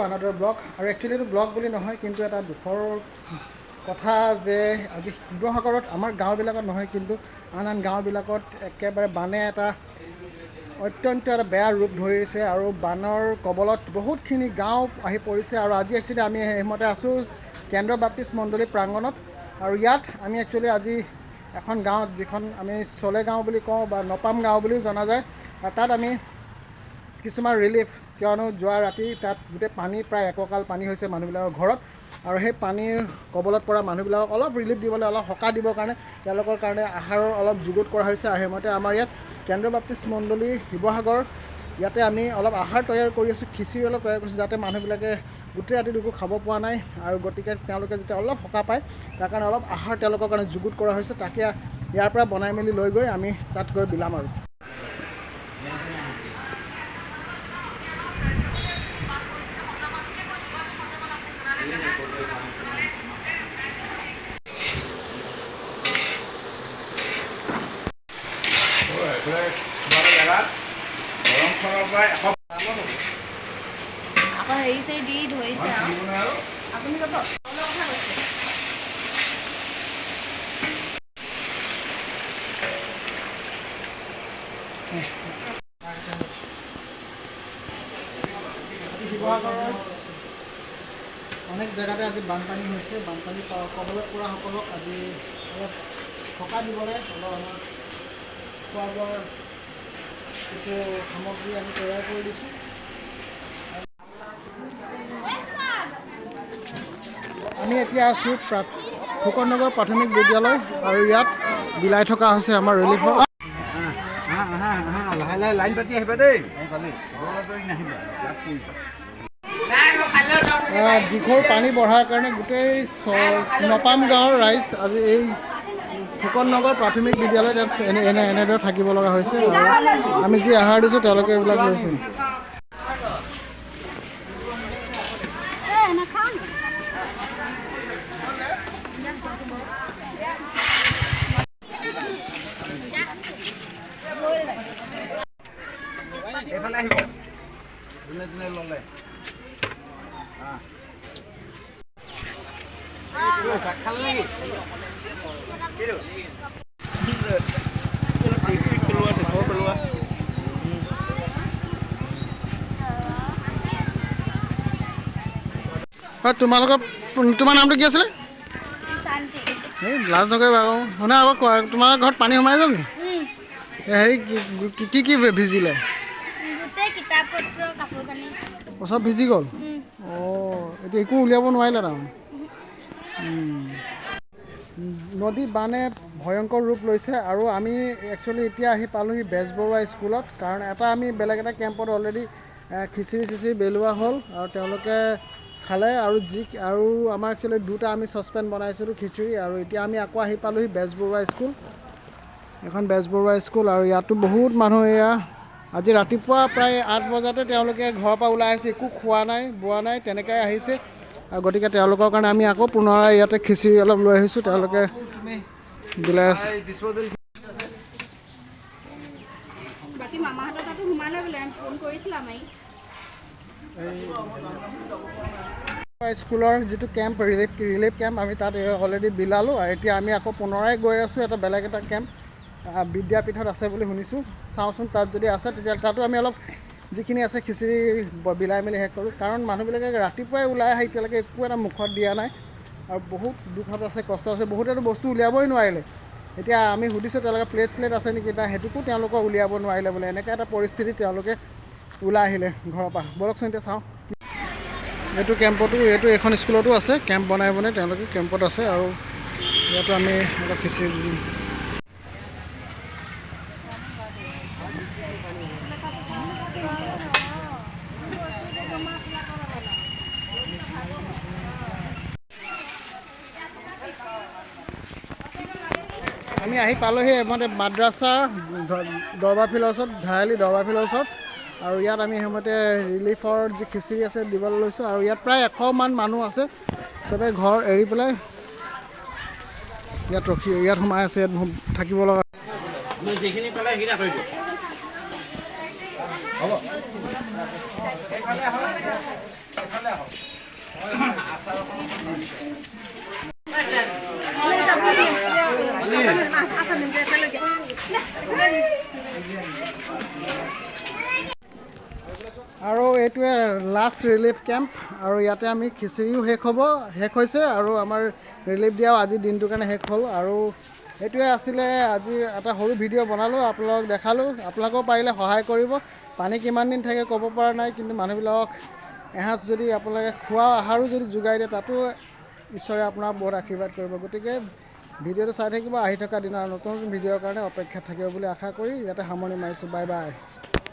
another blog আৰু actually এইটো blog বুলি নহয় কিন্তু এটা দুখৰ কথা যে আজি শিৱসাগৰত আমাৰ গাঁওবিলাকত নহয় কিন্তু আন আন গাঁওবিলাকত একেবাৰে বানে এটা অত্যন্ত এটা বেয়া ৰূপ ধৰিছে আৰু বানৰ কবলত বহুতখিনি গাঁও আহি পৰিছে আৰু আজি একচুৱেলি আমি সেইমতে আছোঁ কেন্দ্ৰ বাপ্তিষ্ট মণ্ডলী প্ৰাংগণত আৰু ইয়াত আমি একচুৱেলি আজি এখন গাঁৱত যিখন আমি চলে গাঁও বুলি কওঁ বা নপাম গাঁও বুলিও জনা যায় তাত আমি কিছুমান ৰিলিফ কিয়নো যোৱা ৰাতি তাত গোটেই পানী প্ৰায় এককাল পানী হৈছে মানুহবিলাকৰ ঘৰত আৰু সেই পানীৰ কবলত পৰা মানুহবিলাকক অলপ ৰিলিফ দিবলৈ অলপ সকাহ দিবৰ কাৰণে তেওঁলোকৰ কাৰণে আহাৰৰ অলপ যুগুত কৰা হৈছে আৰু সেইমতে আমাৰ ইয়াত কেন্দ্ৰ বাপ্তিষ্ট মণ্ডলী শিৱসাগৰ ইয়াতে আমি অলপ আহাৰ তৈয়াৰ কৰি আছোঁ খিচিৰি অলপ তৈয়াৰ কৰিছোঁ যাতে মানুহবিলাকে গোটেই ৰাতিটো একো খাব পৰা নাই আৰু গতিকে তেওঁলোকে যেতিয়া অলপ সকাহ পায় তাৰ কাৰণে অলপ আহাৰ তেওঁলোকৰ কাৰণে যুগুত কৰা হৈছে তাকে ইয়াৰ পৰা বনাই মেলি লৈ গৈ আমি তাত গৈ বিলাম আৰু apa hari saya di dua saya aku ni kata kalau apa sih শিৱসাগৰৰ অনেক জেগাতে আজি বানপানী হৈছে বানপানী কবলত পৰা সকলক আজি অলপ সকাহ দিবলৈ অলপ আমাৰ খোৱা বোৱাৰ কিছু সামগ্ৰী আমি তৈয়াৰ কৰি দিছোঁ আমি এতিয়া আছোঁ ফুকননগৰ প্ৰাথমিক বিদ্যালয় আৰু ইয়াত বিলাই থকা হৈছে আমাৰ ৰিলিফৰ লাহে লাহে লাইন পাতি আহিবা দেই দীঘল পানী বঢ়াৰ কাৰণে গোটেই নপাম গাঁৱৰ ৰাইজ আজি এই ফুকননগৰ প্ৰাথমিক বিদ্যালয়ত এনেদৰে থাকিব লগা হৈছে আৰু আমি যি আহাৰ দিছোঁ তেওঁলোকে এইবিলাক লৈছে এইফালে আহিব যোনে যোনে ল'লে তোমালোকৰ তোমাৰ নামটো কি আছিলে এই লাজ নকৰিবা আকৌ শুনা আকৌ তোমাৰ ঘৰত পানী সোমাই গ'ল নি হেৰি কি কি ভিজিলে চব ভিজি গ'ল অঁ এতিয়া একো উলিয়াব নোৱাৰিলে তাৰমানে নদী বানে ভয়ংকৰ ৰূপ লৈছে আৰু আমি একচুৱেলি এতিয়া আহি পালোঁহি বেজবৰুৱা স্কুলত কাৰণ আমি বেলেগ এটা কেম্পত অলৰেডি খিচিৰি বেলোৱা হ'ল আৰু তেওঁলোকে খালে আৰু আমাৰ একচুৱেলি দুটা আমি চচপেন বনাইছিলোঁ খিচিৰি আৰু এতিয়া আমি আকৌ আহি পালোঁহি বেজবৰুৱা স্কুল এখন বেজবৰুৱা স্কুল আৰু ইয়াতো বহুত মানুহ এয়া আজি ৰাতিপুৱা প্ৰায় 8 বজাতে তেওঁলোকে ঘৰৰ পৰা ওলাই আহিছে একো খোৱা নাই বোৱা নাই তেনেকৈ আহিছে আৰু গতিকে তেওঁলোকৰ কাৰণে আমি আকৌ পুনৰাই ইয়াতে খিচিৰি অলপ লৈ আহিছোঁ তেওঁলোকে বিলাস বাকি মামাহঁতৰ তাতো সোমালে বোলে ফোন কৰিছিলা মাই স্কুলৰ যিটো কেম্প ৰিলিফ কেম্প আমি তাত অলৰেডি বিলালোঁ আৰু এতিয়া আমি আকৌ পুনৰাই গৈ আছোঁ এটা বেলেগ এটা কেম্প বিদ্যাপীঠত আছে বুলি শুনিছোঁ চাওঁচোন তাত যদি আছে তেতিয়া তাতো আমি অলপ যিখিনি আছে খিচিৰি বিলাই মেলি শেষ কৰোঁ কাৰণ মানুহবিলাকে ৰাতিপুৱাই ওলাই আহি এতিয়ালৈকে একো এটা মুখত দিয়া নাই আৰু বহুত দুখত আছে কষ্ট আছে বহুতেতো বস্তু উলিয়াবই নোৱাৰিলে এতিয়া আমি সুধিছোঁ তেওঁলোকে প্লেট আছে নেকি সেইটোকো তেওঁলোকে উলিয়াব নোৱাৰিলে বোলে এনেকৈ এটা পৰিস্থিতি তেওঁলোকে ওলাই আহিলে ঘৰৰ পৰা বলকচোন এতিয়া চাওঁ এইটো কেম্পতো এইখন স্কুলতো আছে কেম্প বনাই তেওঁলোকে কেম্পত আছে আৰু ইয়াতো আমি অলপ খিচিৰি দিম আমি আহি পালোঁহি মানে মাদ্ৰাছা দৰবাৰ ফিল্ডৰ ওচৰত ধাৰালি দৰবাৰ ফিল্ডৰ ওচৰত আৰু ইয়াত আমি সেইমতে ৰিলিফৰ যি খিচিৰি আছে দিবলৈ লৈছোঁ আৰু ইয়াত প্ৰায় 100 মান মানুহ আছে চবে ঘৰ এৰি পেলাই ইয়াত সোমাই আছে ইয়াত থাকিব লগা হ'ব এইফালে আহক এইফালে আহক আচাৰ আৰু এইটোৱে লাষ্ট ৰিলিফ কেম্প আৰু ইয়াতে আমি খিচিৰিও শেষ হৈছে আৰু আমাৰ ৰিলিফ দিয়াও আজিৰ দিনটোৰ কাৰণে শেষ হ'ল আৰু এইটোৱে আছিলে আজি এটা সৰু ভিডিঅ' বনালোঁ আপোনালোকক দেখালোঁ আপোনালোকেও পাৰিলে সহায় কৰিব পানী কিমান দিন থাকে ক'ব পৰা নাই কিন্তু মানুহবিলাকক এসাঁজ যদি আপোনালোকে খোৱা আহাৰো যদি যোগাই দিয়ে তাতো ঈশ্বৰে আপোনাক বহুত আশীৰ্বাদ কৰিব গতিকে ভিডিঅ'টো চাই থাকিব আহি থকা দিনৰ নতুন নতুন ভিডিঅ'ৰ কাৰণে অপেক্ষাত থাকিব বুলি আশা কৰি ইয়াতে সামৰণি মাৰিছোঁ বাই বাই